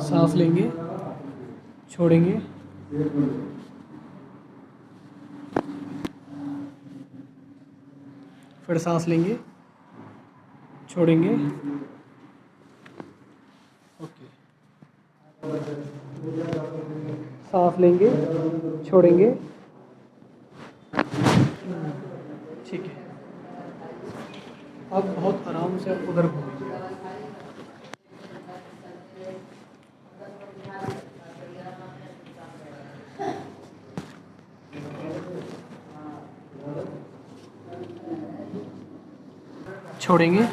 सांस लेंगे, छोड़ेंगे, फिर सांस लेंगे, छोड़ेंगे। ओके, सांस लेंगे, छोड़ेंगे। ठीक है, अब बहुत आराम से उधर घूमेंगे आप। छोड़ेंगे,